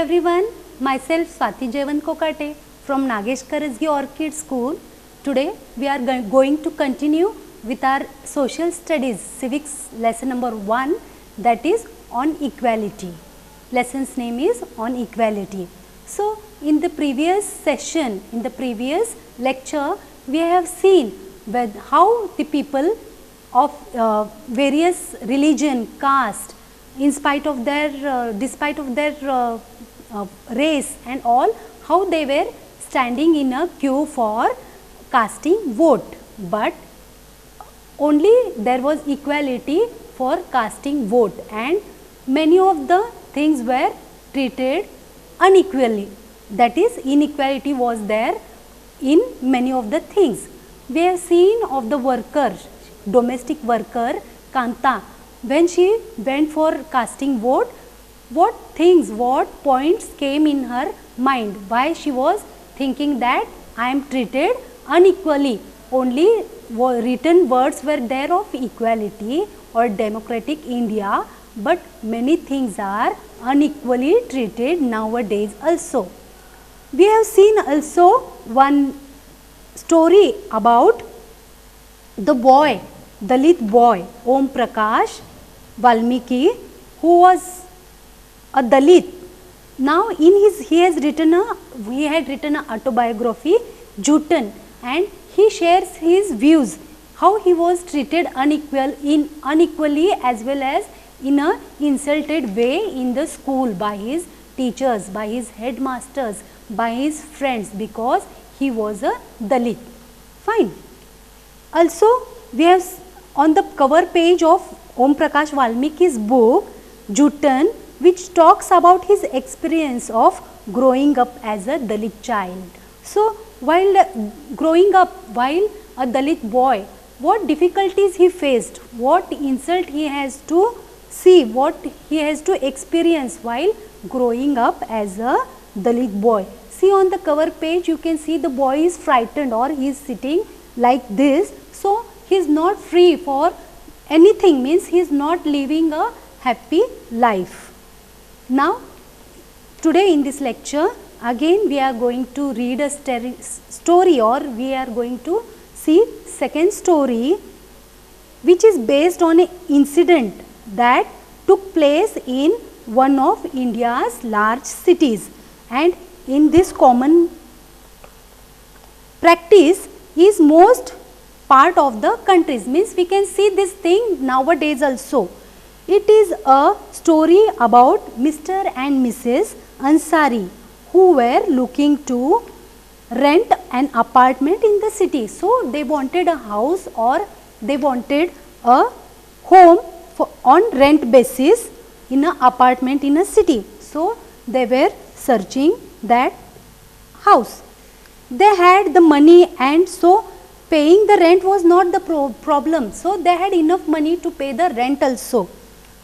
everyone, myself Swati Jeevan Kokate from Nagesh Karajgi Orchid School. Today we are going to continue with our social studies civics lesson number 1, that is on equality. Lesson's name is on equality. So in the previous session, in the previous lecture, we have seen how the people of various religion, caste, in spite of their despite of their race and all, how they were standing in a queue for casting vote, but only there was equality for casting vote and many of the things were treated unequally, that is inequality was there in many of the things. We have seen of the worker, domestic worker Kanta, when she went for casting vote, what things, what points came in her mind, why she was thinking that I am treated unequally, only written words were there of equality or democratic India, but many things are unequally treated nowadays also. We have seen also one story about the boy, Dalit boy Om Prakash Valmiki, who was a Dalit. Now he had written an autobiography, Jutan, and he shares his views how he was treated unequally as well as in a insulted way in the school by his teachers, by his headmasters, by his friends, because he was a Dalit. Fine. Also we have on the cover page of Om Prakash Valmiki's book Jutan, which talks about his experience of growing up as a Dalit child. So while growing up, while a Dalit boy, what difficulties he faced, what insult he has to see, what he has to experience while growing up as a Dalit boy. See on the cover page, you can see the boy is frightened or he is sitting like this. So he is not free for anything, means he is not living a happy life. Now today in this lecture again we are going to read a story, or we are going to see second story, which is based on an incident that took place in one of India's large cities, and in this common practice is most part of the countries, means we can see this thing nowadays also. It is a story about Mr. and Mrs. Ansari, who were looking to rent an apartment in the city. So they wanted a house or they wanted a home on rent basis in an apartment in a city. So they were searching that house. They had the money, and so paying the rent was not the problem. So they had enough money to pay the rent also.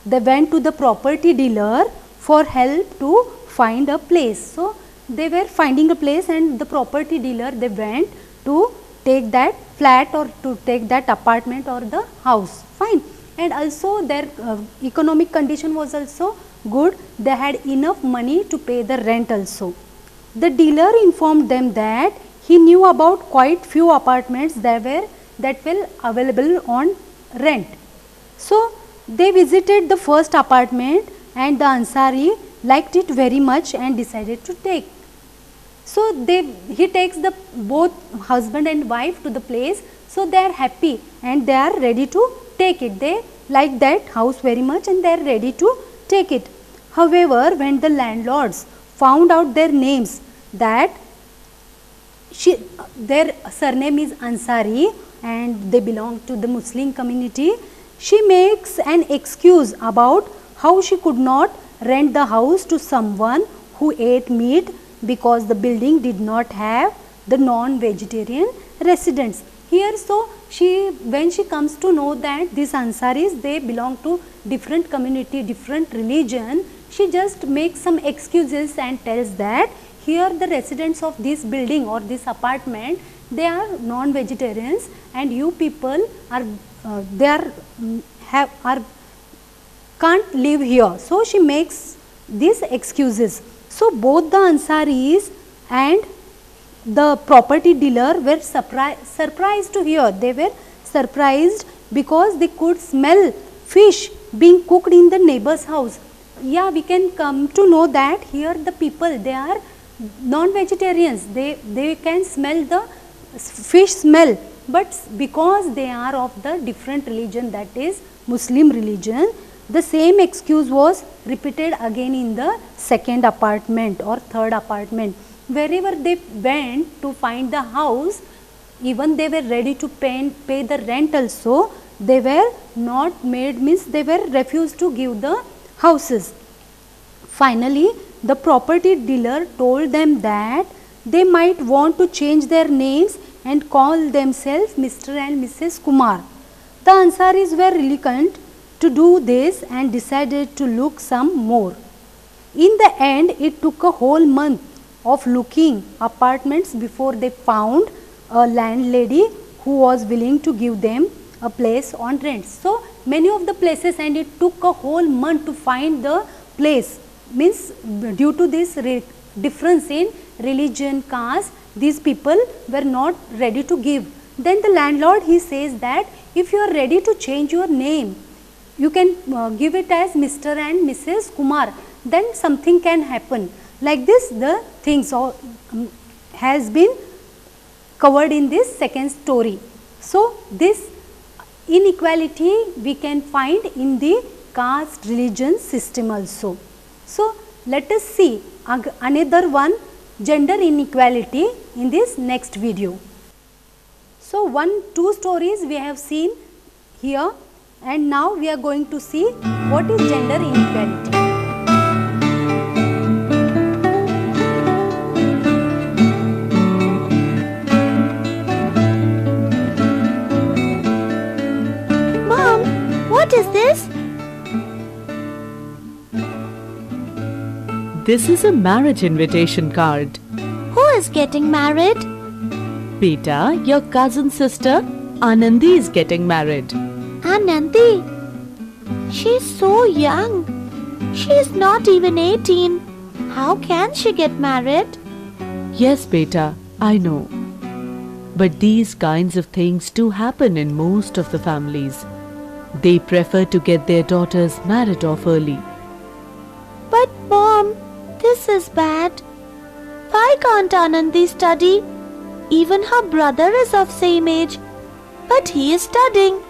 They went to the property dealer for help to find a place. So they were finding a place, and the property dealer, they went to take that flat or to take that apartment or the house. Fine. And also their economic condition was also good. They had enough money to pay the rent also. The dealer informed them that he knew about quite few apartments that were available on rent. So they visited the first apartment, and the Ansari liked it very much and decided to take. So he takes the both husband and wife to the place. So they are happy and they are ready to take it. They like that house very much and they are ready to take it. However, when the landlords found out their names, that their surname is Ansari and they belong to the Muslim community, she makes an excuse about how she could not rent the house to someone who ate meat because the building did not have the non-vegetarian residents. Here, so when she comes to know that these Ansaris, they belong to different community, different religion, she just makes some excuses and tells that here the residents of this building or this apartment, they are non-vegetarians and you people are can't live here. So she makes these excuses. So both the Ansaris and the property dealer were surprised to hear. They were surprised because they could smell fish being cooked in the neighbor's house. Yeah, we can come to know that here the people, they are non-vegetarians. They can smell the fish smell, but because they are of the different religion, that is Muslim religion, the same excuse was repeated again in the second apartment or third apartment. Wherever they went to find the house, even they were ready to pay the rent also, they were not made, means they were refused to give the houses. Finally, the property dealer told them that they might want to change their names and call themselves Mr. and Mrs. Kumar. The Ansaris were reluctant to do this and decided to look some more. In the end, it took a whole month of looking apartments before they found a landlady who was willing to give them a place on rent. So many of the places, and it took a whole month to find the place, means due to this difference in religion, caste, these people were not ready to give. Then the landlord, he says that if you are ready to change your name, you can give it as Mr. and Mrs. Kumar, then something can happen. Like this, the things has been covered in this second story. So this inequality we can find in the caste religion system also. So let us see another one, gender inequality, in this next video. So two stories we have seen here, and now we are going to see what is gender inequality. Mom, what is this? This is a marriage invitation card. Who is getting married? Beta, your cousin sister Anandi is getting married. Anandi? She's so young. She's not even 18. How can she get married? Yes, Beta, I know. But these kinds of things do happen in most of the families. They prefer to get their daughters married off early. But Mom, this is bad. Why can't Anandi study? Even her brother is of same age, but he is studying.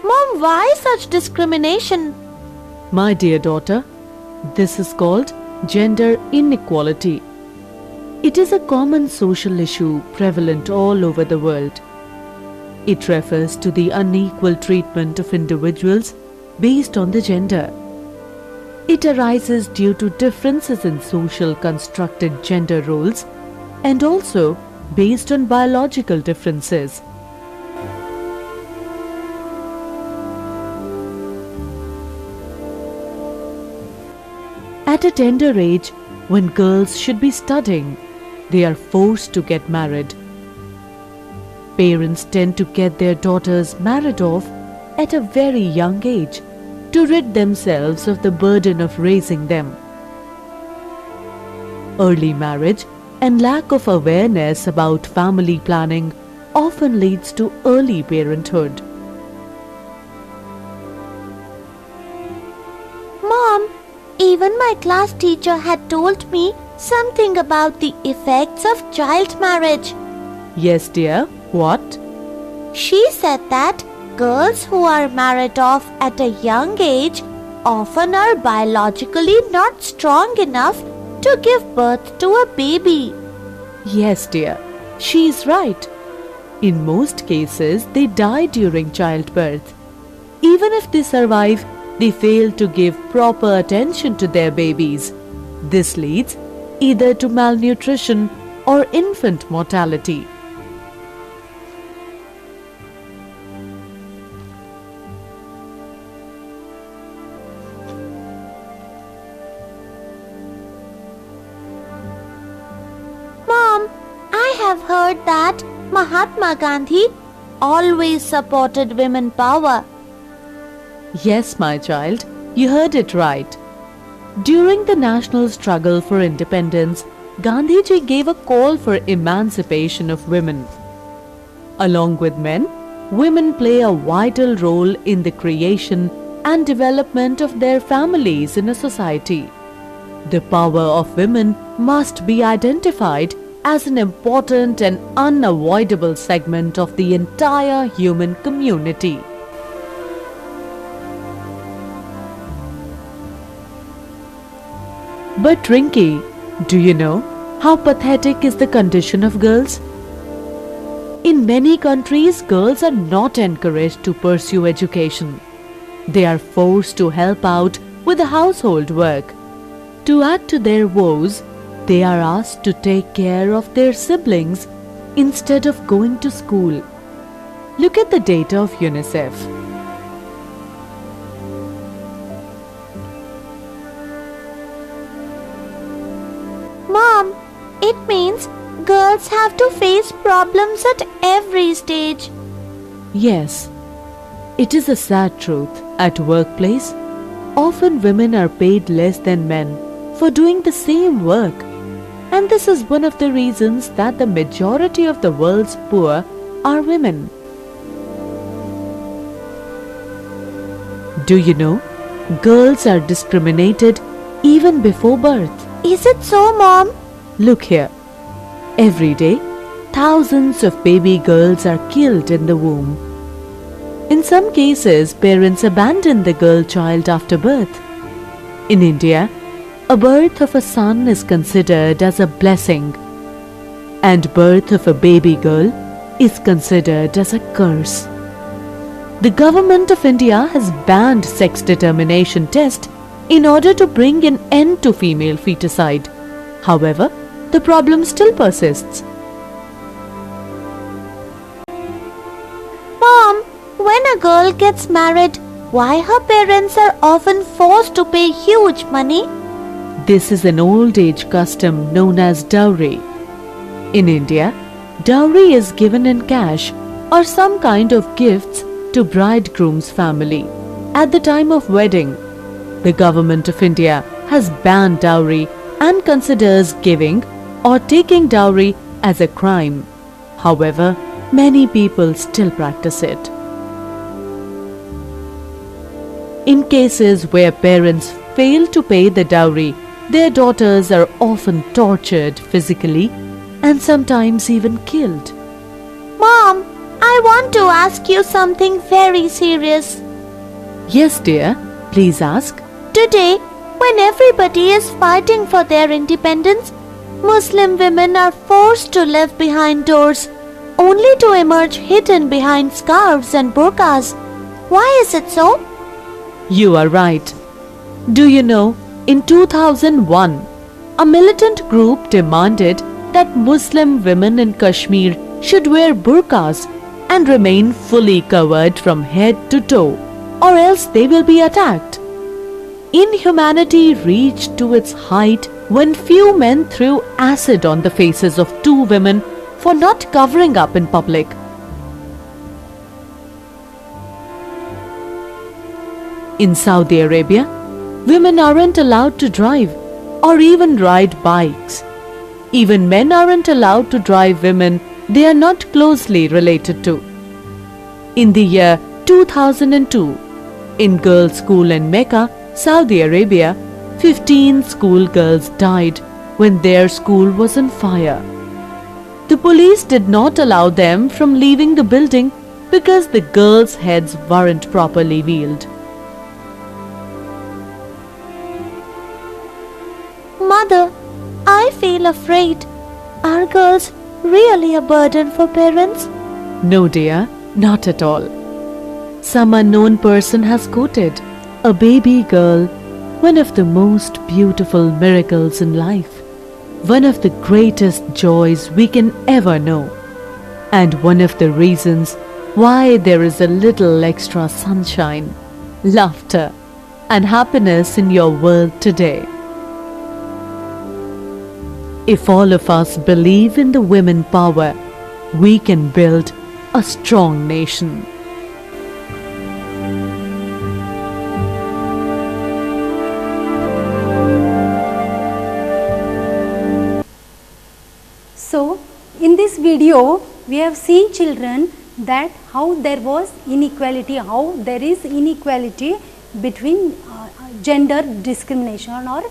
Mom, why such discrimination? My dear daughter, this is called gender inequality. It is a common social issue prevalent all over the world. It refers to the unequal treatment of individuals based on the gender. It arises due to differences in social constructed gender roles and also based on biological differences. At a tender age, when girls should be studying, they are forced to get married. Parents tend to get their daughters married off at a very young age to rid themselves of the burden of raising them. Early marriage and lack of awareness about family planning often leads to early parenthood. Mom, even my class teacher had told me something about the effects of child marriage. Yes, dear, what? She said that girls who are married off at a young age often are biologically not strong enough to give birth to a baby. Yes, dear, she is right. In most cases, they die during childbirth. Even if they survive, they fail to give proper attention to their babies. This leads either to malnutrition or infant mortality. Mom, I have heard that Mahatma Gandhi always supported women power. Yes, my child, you heard it right. During the national struggle for independence, Gandhiji gave a call for emancipation of women. Along with men, women play a vital role in the creation and development of their families in a society. The power of women must be identified as an important and unavoidable segment of the entire human community. But Rinki, do you know how pathetic is the condition of girls? In many countries, girls are not encouraged to pursue education. They are forced to help out with the household work. To add to their woes, they are asked to take care of their siblings instead of going to school. Look at the data of UNICEF. Mom, it means girls have to face problems at every stage. Yes, it is a sad truth. At workplace, often women are paid less than men for doing the same work. And this is one of the reasons that the majority of the world's poor are women. Do you know, girls are discriminated even before birth? Is it so, Mom? Look here. Every day, thousands of baby girls are killed in the womb. In some cases, parents abandon the girl child after birth. In India, a birth of a son is considered as a blessing, and birth of a baby girl is considered as a curse. The government of India has banned sex determination test in order to bring an end to female feticide. However, the problem still persists. Mom, when a girl gets married, why her parents are often forced to pay huge money? This is an old age custom known as dowry. In India, dowry is given in cash or some kind of gifts to bridegroom's family at the time of wedding. The government of India has banned dowry and considers giving or taking dowry as a crime. However, many people still practice it. In cases where parents fail to pay the dowry, their daughters are often tortured physically and sometimes even killed. Mom, I want to ask you something very serious. Yes, dear, please ask. Today, when everybody is fighting for their independence, Muslim women are forced to live behind doors, only to emerge hidden behind scarves and burqas. Why is it so? You are right. Do you know, in 2001, a militant group demanded that Muslim women in Kashmir should wear burqas and remain fully covered from head to toe, or else they will be attacked. Inhumanity reached to its height when few men threw acid on the faces of two women for not covering up in public. In Saudi Arabia, women aren't allowed to drive or even ride bikes. Even men aren't allowed to drive women they are not closely related to. In the year 2002, in girls' school in Mecca, Saudi Arabia, 15 schoolgirls died when their school was on fire. The police did not allow them from leaving the building because the girls' heads weren't properly veiled. Mother, I feel afraid. Are girls really a burden for parents? No, dear, not at all. Some unknown person has quoted, "A baby girl, one of the most beautiful miracles in life, one of the greatest joys we can ever know, and one of the reasons why there is a little extra sunshine, laughter, and happiness in your world today." If all of us believe in the women power, we can build a strong nation. video we have seen children that how there was inequality, how there is inequality between gender discrimination or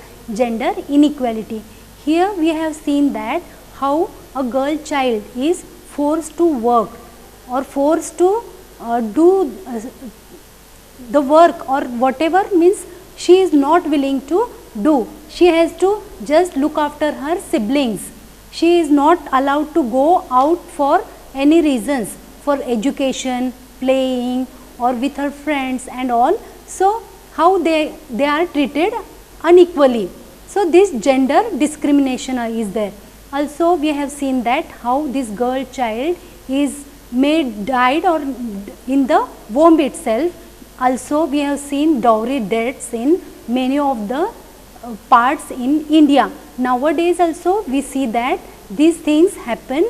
gender inequality. Here we have seen that how a girl child is forced to work or forced to do the work or whatever, means she is not willing to do. She has to just look after her siblings. She is not allowed to go out for any reasons, for education, playing or with her friends and all. So, how they are treated unequally. So, this gender discrimination is there. Also, we have seen that how this girl child is died or in the womb itself. Also, we have seen dowry deaths in many of the parts in India. Nowadays also we see that these things happen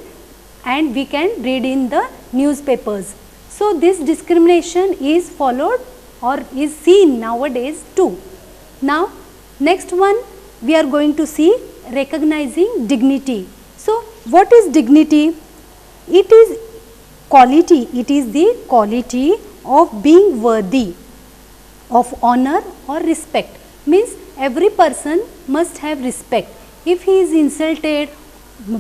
and we can read in the newspapers. So, this discrimination is followed or is seen nowadays too. Now, next one we are going to see recognizing dignity. So, what is dignity? It is quality, it is the quality of being worthy of honor or respect. Means every person must have respect. If he is insulted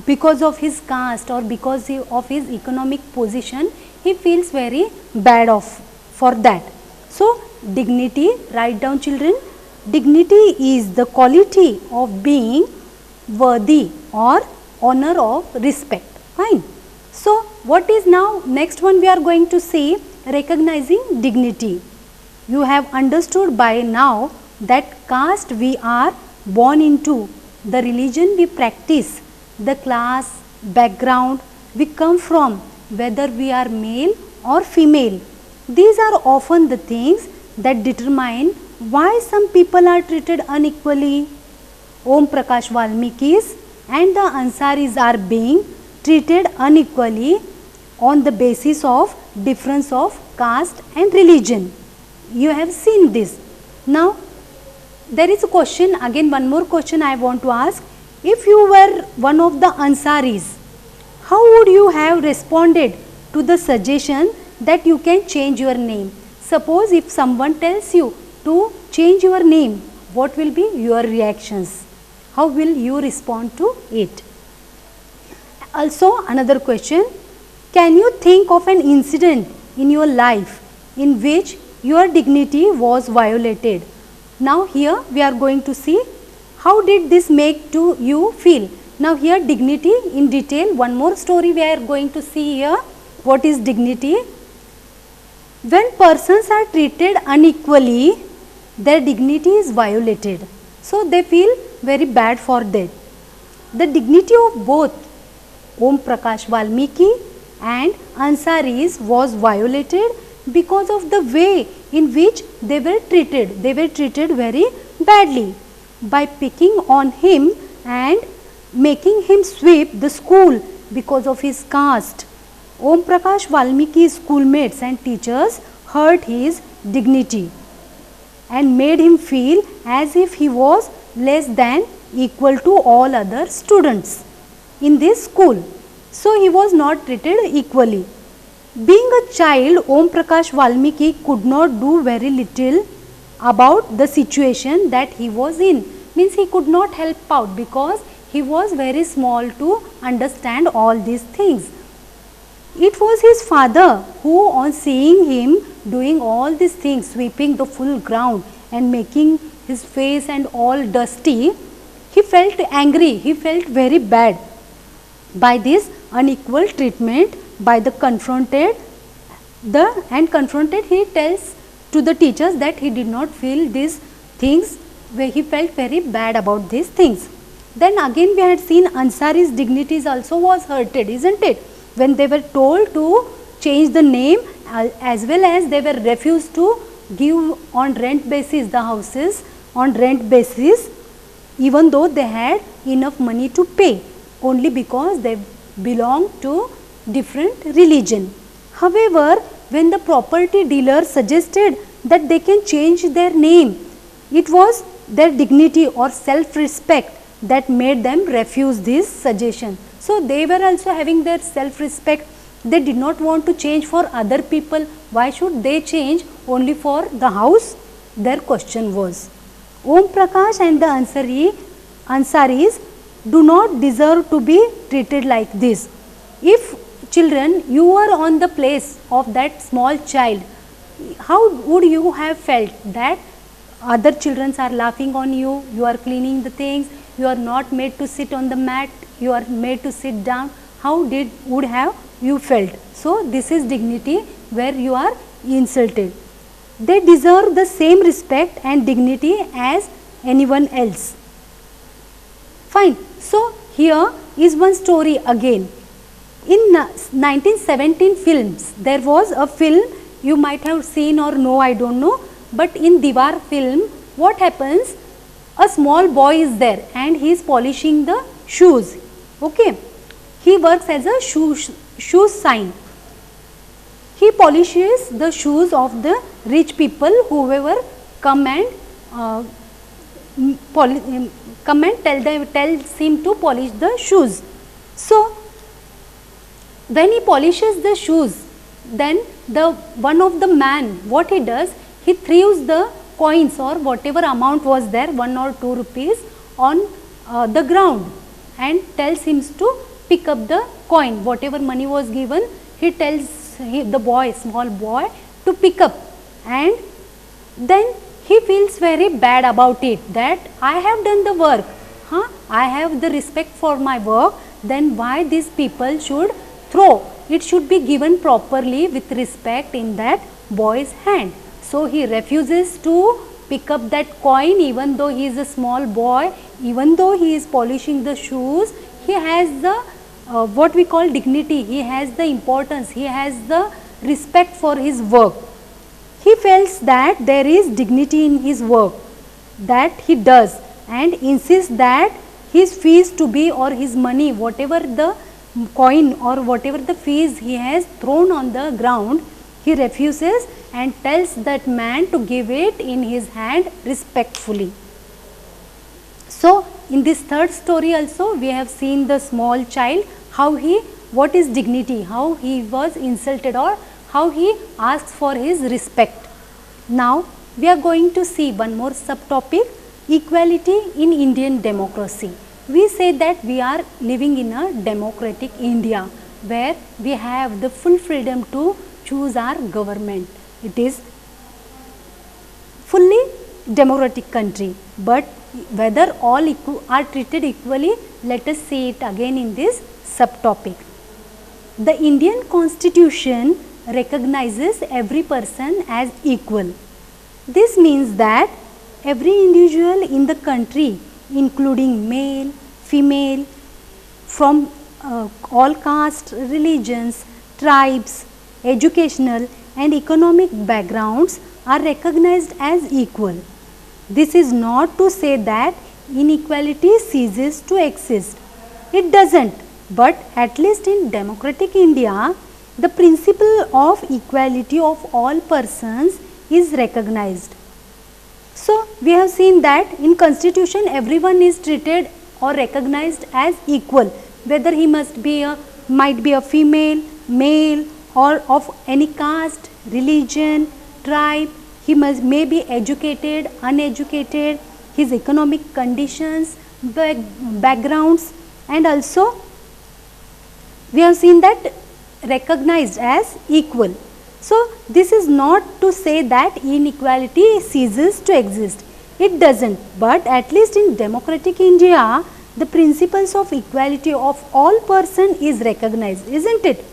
because of his caste or because of his economic position, he feels very bad for that. So, dignity, write down children, dignity is the quality of being worthy or honor of respect. Fine. So, what is now next one we are going to see, recognizing dignity. You have understood by now that caste we are born into, the religion we practice, the class, background we come from, whether we are male or female. These are often the things that determine why some people are treated unequally. Om Prakash Valmikis and the Ansaris are being treated unequally on the basis of difference of caste and religion. You have seen this. Now, there is a question, again one more question I want to ask. If you were one of the Ansaris, how would you have responded to the suggestion that you can change your name? Suppose if someone tells you to change your name, what will be your reactions? How will you respond to it? Also, another question, can you think of an incident in your life in which your dignity was violated? Now, here we are going to see how did this make to you feel. Now, here dignity in detail, one more story we are going to see here. What is dignity? When persons are treated unequally, their dignity is violated. So, they feel very bad for that. The dignity of both Om Prakash Valmiki and Ansaris was violated because of the way in which they were treated. They were treated very badly by picking on him and making him sweep the school because of his caste. Om Prakash Valmiki's schoolmates and teachers hurt his dignity and made him feel as if he was less than equal to all other students in this school. So, he was not treated equally. Being a child, Om Prakash Valmiki could not do very little about the situation that he was in. Means he could not help out because he was very small to understand all these things. It was his father who, on seeing him doing all these things, sweeping the full ground and making his face and all dusty, he felt angry, he felt very bad by this unequal treatment, by the confronted, he tells to the teachers that he did not feel these things, where he felt very bad about these things. Then again we had seen Ansari's dignities also was hurted, isn't it? When they were told to change the name, as well as they were refused to give on rent basis the houses on rent basis, even though they had enough money to pay, only because they belonged to different religion. However, when the property dealer suggested that they can change their name, it was their dignity or self-respect that made them refuse this suggestion. So they were also having their self-respect. They did not want to change for other people. Why should they change only for the house? Their question was. Om Prakash and the Ansaris do not deserve to be treated like this. If children, you were on the place of that small child, how would you have felt that other children are laughing on you, you are cleaning the things, you are not made to sit on the mat, you are made to sit down, how would have you felt? So this is dignity where you are insulted. They deserve the same respect and dignity as anyone else. Fine. So here is one story again. In 1917 films, there was a film you might have seen or no, I don't know, but in Diwar film, what happens? A small boy is there and he is polishing the shoes. Okay. He works as a shoe sign. He polishes the shoes of the rich people, whoever come and tells him to polish the shoes. So when he polishes the shoes, then one of the man, what he does, he throws the coins or whatever amount was there, 1 or 2 rupees on the ground and tells him to pick up the coin. Whatever money was given, he tells the boy, small boy, to pick up, and then he feels very bad about it, that I have done the work, I have the respect for my work, then why these people should throw? It should be given properly with respect in that boy's hand. So he refuses to pick up that coin, even though he is a small boy, even though he is polishing the shoes, he has the what we call dignity, he has the importance, he has the respect for his work. He feels that there is dignity in his work that he does and insists that his fees to be, or his money, whatever the coin or whatever the fees he has thrown on the ground, he refuses and tells that man to give it in his hand respectfully. So in this third story also we have seen the small child, how what is dignity, how he was insulted or how he asks for his respect. Now we are going to see one more subtopic, equality in Indian democracy. We say that we are living in a democratic India where we have the full freedom to choose our government. It is fully democratic country, but whether all are treated equally, let us see it again in this subtopic. The Indian Constitution recognizes every person as equal. This means that every individual in the country, including male, female, from all castes, religions, tribes, educational and economic backgrounds, are recognized as equal. This is not to say that inequality ceases to exist. It doesn't, but at least in democratic India, the principle of equality of all persons is recognized. So we have seen that in Constitution everyone is treated or recognized as equal, whether he might be a female, male, or of any caste, religion, tribe, he may be educated, uneducated, his economic conditions, backgrounds, and also we have seen that recognized as equal. So this is not to say that inequality ceases to exist. It doesn't, but at least in democratic India, the principles of equality of all persons is recognized, isn't it?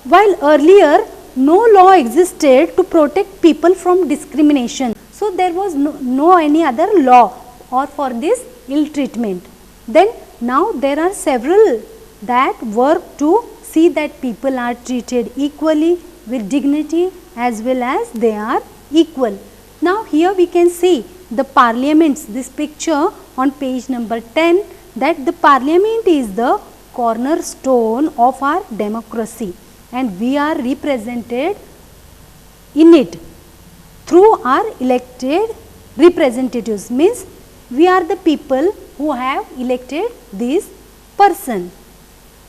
While earlier no law existed to protect people from discrimination, so there was no any other law or for this ill treatment. Then now there are several that work to see that people are treated equally with dignity as well as they are equal. Now here we can see the parliaments, this picture on page number 10, that the parliament is the cornerstone of our democracy and we are represented in it through our elected representatives, means we are the people who have elected this person.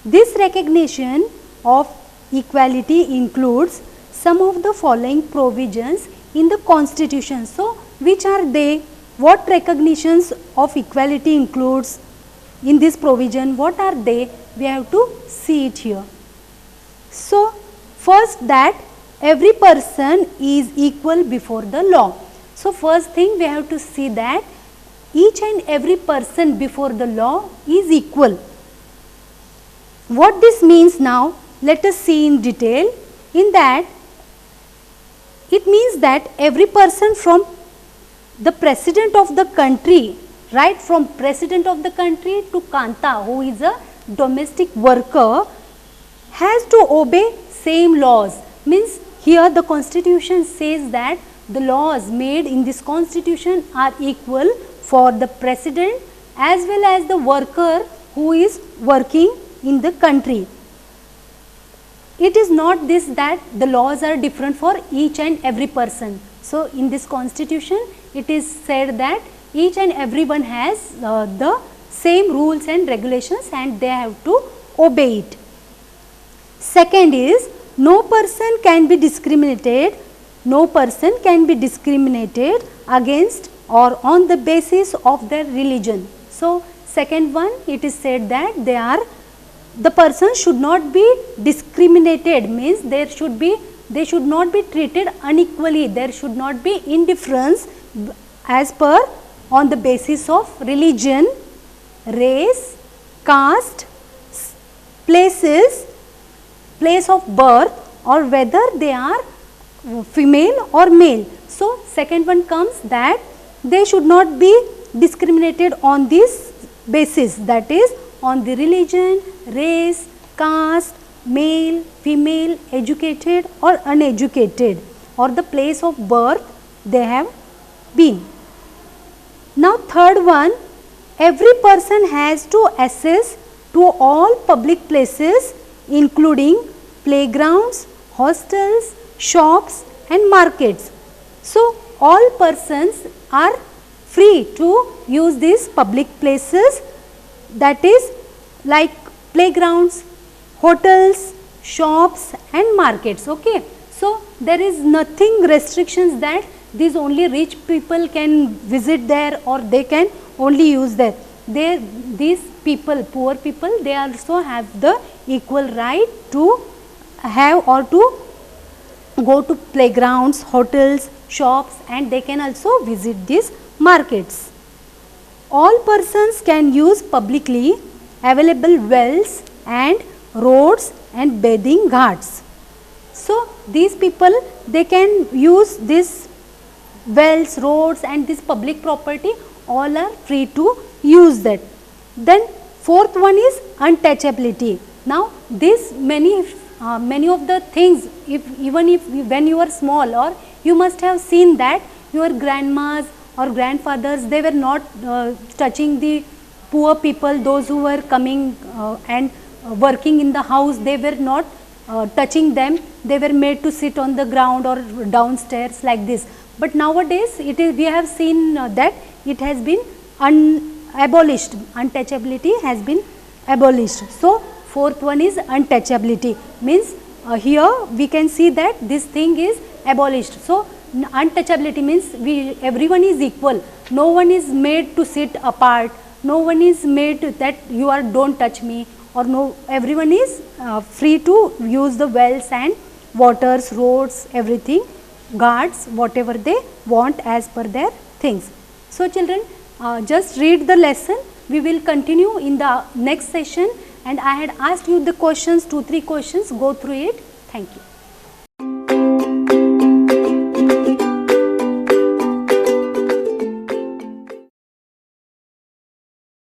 This recognition of equality includes some of the following provisions in the Constitution. So, which are they? What recognitions of equality includes in this provision? What are they? We have to see it here. So, first, that every person is equal before the law. So, first thing we have to see that each and every person before the law is equal. What this means now, let us see in detail. In that, it means that every person from the president of the country, right, from president of the country to Kanta, who is a domestic worker, has to obey same laws. Means here the constitution says that the laws made in this constitution are equal for the president as well as the worker who is working in the country. It is not this that the laws are different for each and every person. So, in this constitution it is said that each and everyone has the same rules and regulations and they have to obey it. Second is, no person can be discriminated against or on the basis of their religion. So, second one, it is said that the person should not be discriminated, means they should not be treated unequally, there should not be indifference as per on the basis of religion, race, caste, place of birth, or whether they are female or male. So, second one comes that they should not be discriminated on this basis, that is on the religion, race, caste, male, female, educated or uneducated, or the place of birth they have been. Now, third one, every person has to access to all public places including playgrounds, hostels, shops and markets. So, all persons are free to use these public places, that is like playgrounds, hotels, shops and markets. Okay. So, there is nothing restrictions that these only rich people can visit there or they can only use there. These people, poor people, they also have the equal right to have or to go to playgrounds, hotels, shops and they can also visit these markets. All persons can use publicly available wells and roads and bathing ghats. So, these people, they can use this wells, roads and this public property, all are free to use that. Then fourth one is untouchability. Now, this many of the things, even if when you are small, or you must have seen that your grandmas or grandfathers, they were not touching the poor people, those who were coming and working in the house, they were not touching them, they were made to sit on the ground or downstairs like this. But nowadays we have seen that it has been abolished, untouchability has been abolished. So, fourth one is untouchability, means here we can see that this thing is abolished. So, untouchability means everyone is equal, no one is made to sit apart, no one is made that you are don't touch me, or no, everyone is free to use the wells and waters, roads, everything, guards, whatever they want as per their things. So, children, just read the lesson, we will continue in the next session, and I had asked you the questions, 2-3 questions, go through it. Thank you.